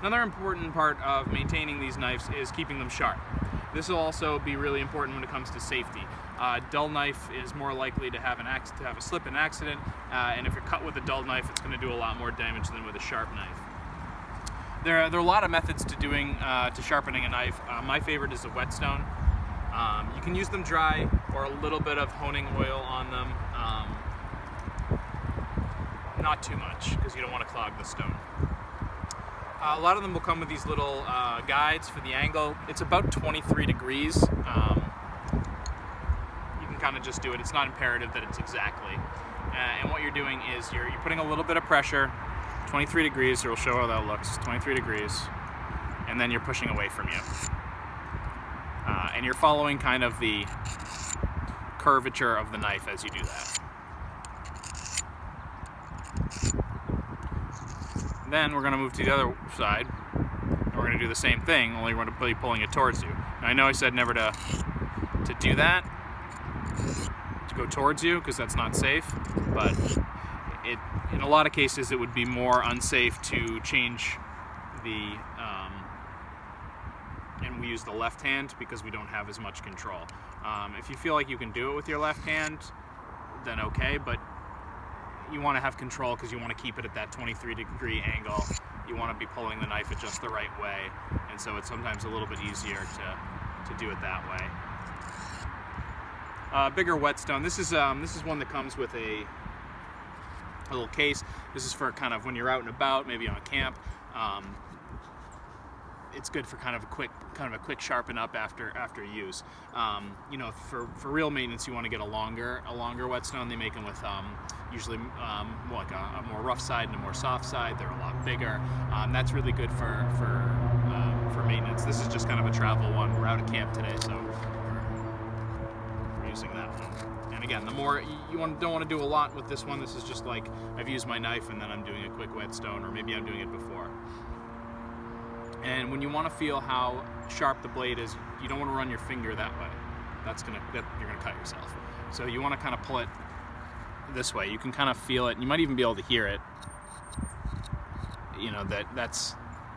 Another important part of maintaining these knives is keeping them sharp. This will also be really important when it comes to safety. A dull knife is more likely to have a slip and accident, and if you're cut with a dull knife, it's going to do a lot more damage than with a sharp knife. There are a lot of methods to sharpening a knife. My favorite is a whetstone. You can use them dry or a little bit of honing oil on them. Not too much, because you don't want to clog the stone. A lot of them will come with these little guides for the angle. It's about 23 degrees. You can kind of just do it. It's not imperative that it's exactly. And what you're doing is you're putting a little bit of pressure, 23 degrees, so we'll show how that looks, 23 degrees, and then you're pushing away from you. And you're following kind of the curvature of the knife as you do that. Then we're going to move to the other side, and we're going to do the same thing, only we're going to be pulling it towards you. Now, I know I said never to do that, to go towards you, because that's not safe, but in a lot of cases it would be more unsafe to change the, and we use the left hand because we don't have as much control. If you feel like you can do it with your left hand, then okay, but you want to have control because you want to keep it at that 23-degree angle. You want to be pulling the knife at just the right way, and so it's sometimes a little bit easier to do it that way. Bigger whetstone. This is one that comes with a little case. This is for kind of when you're out and about, maybe on a camp. It's good for kind of a quick sharpen up after use. You know, for real maintenance, you want to get a longer whetstone. They make them with usually like a more rough side and a more soft side. They're a lot bigger. That's really good for maintenance. This is just kind of a travel one. We're out at camp today, so we're using that one. And again, the more don't want to do a lot with this one. This is just like I've used my knife and then I'm doing a quick whetstone, or maybe I'm doing it before. And when you want to feel how sharp the blade is, you don't want to run your finger that way. You're gonna cut yourself. So you want to kind of pull it this way. You can kind of feel it. You might even be able to hear it. You know,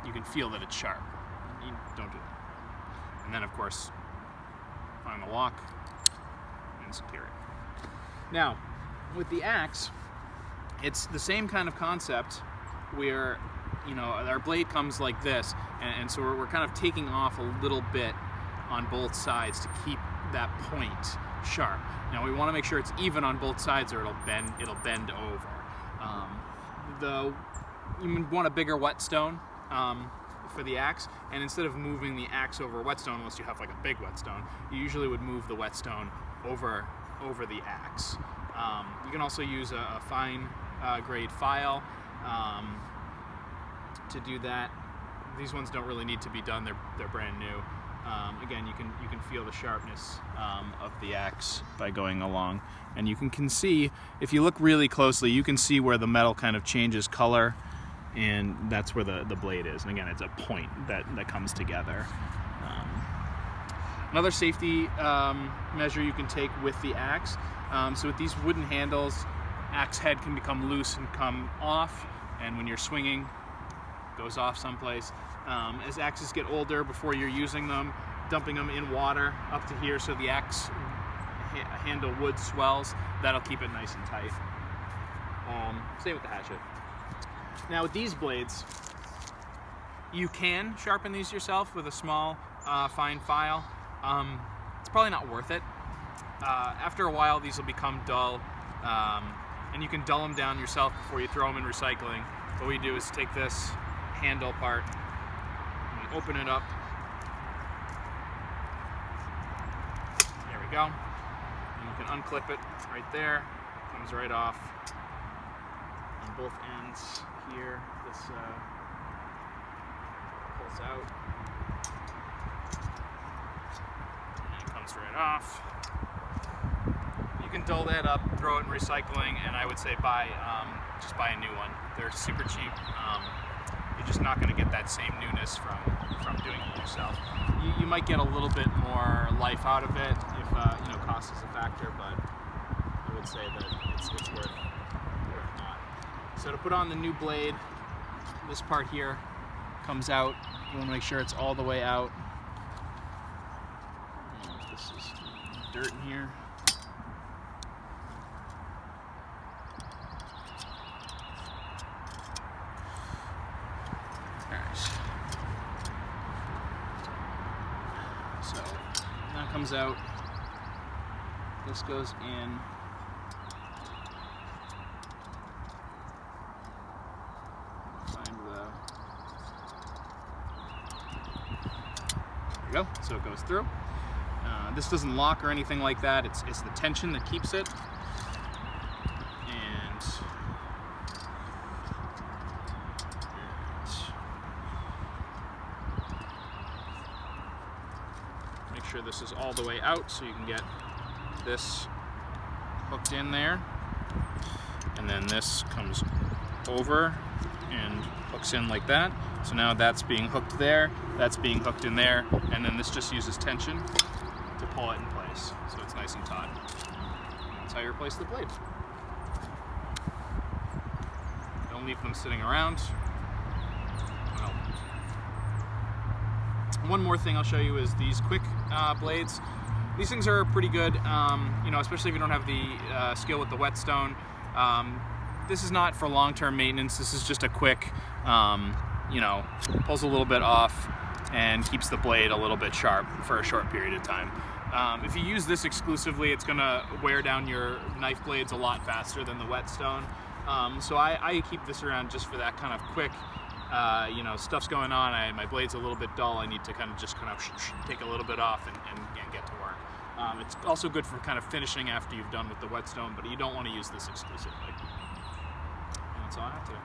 you can feel that it's sharp. You don't do that. And then of course, find the lock and secure it. Now, with the axe, it's the same kind of concept where, you know, our blade comes like this, and so we're kind of taking off a little bit on both sides to keep that point sharp. Now we want to make sure it's even on both sides, or it'll bend over. You want a bigger whetstone for the axe, and instead of moving the axe over a whetstone, unless you have like a big whetstone, you usually would move the whetstone over the axe. You can also use a fine grade file to do that. These ones don't really need to be done. They're brand new. Again, you can feel the sharpness of the axe by going along, and you can see, if you look really closely, you can see where the metal kind of changes color, and that's where the blade is. And again, it's a point that comes together. Another safety measure you can take with the axe. So with these wooden handles, axe head can become loose and come off, and when you're swinging, goes off someplace. As axes get older, before you're using them, dumping them in water up to here so the axe handle wood swells. That'll keep it nice and tight. Same with the hatchet. Now with these blades, you can sharpen these yourself with a small fine file. It's probably not worth it. After a while, these will become dull, and you can dull them down yourself before you throw them in recycling. What we do is take this handle part, and we open it up. There we go. And you can unclip it right there. It comes right off on both ends here. This pulls out. And it comes right off. You can dull that up, throw it in recycling, and I would say just buy a new one. They're super cheap. You're just not going to get that same newness from doing it yourself. You might get a little bit more life out of it if cost is a factor, but I would say that it's worth not. So to put on the new blade, this part here comes out. You want to make sure it's all the way out. This is dirt in here. Alright. So that comes out. This goes in. There you go. So it goes through. This doesn't lock or anything like that. It's the tension that keeps it. And make sure this is all the way out so you can get this hooked in there. And then this comes over and hooks in like that. So now that's being hooked there, that's being hooked in there, and then this just uses tension to pull it in place. So it's nice and taut. That's how you replace the blade. Don't leave them sitting around. Well, one more thing I'll show you is these quick blades. These things are pretty good, you know, especially if you don't have the skill with the whetstone. This is not for long-term maintenance. This is just a quick, you know, pulls a little bit off and keeps the blade a little bit sharp for a short period of time. If you use this exclusively, it's gonna wear down your knife blades a lot faster than the whetstone. So I keep this around just for that kind of quick, you know, stuff's going on, my blade's a little bit dull, I need to kind of take a little bit off and get to work. It's also good for kind of finishing after you've done with the whetstone, but you don't want to use this exclusively. And that's all I have today.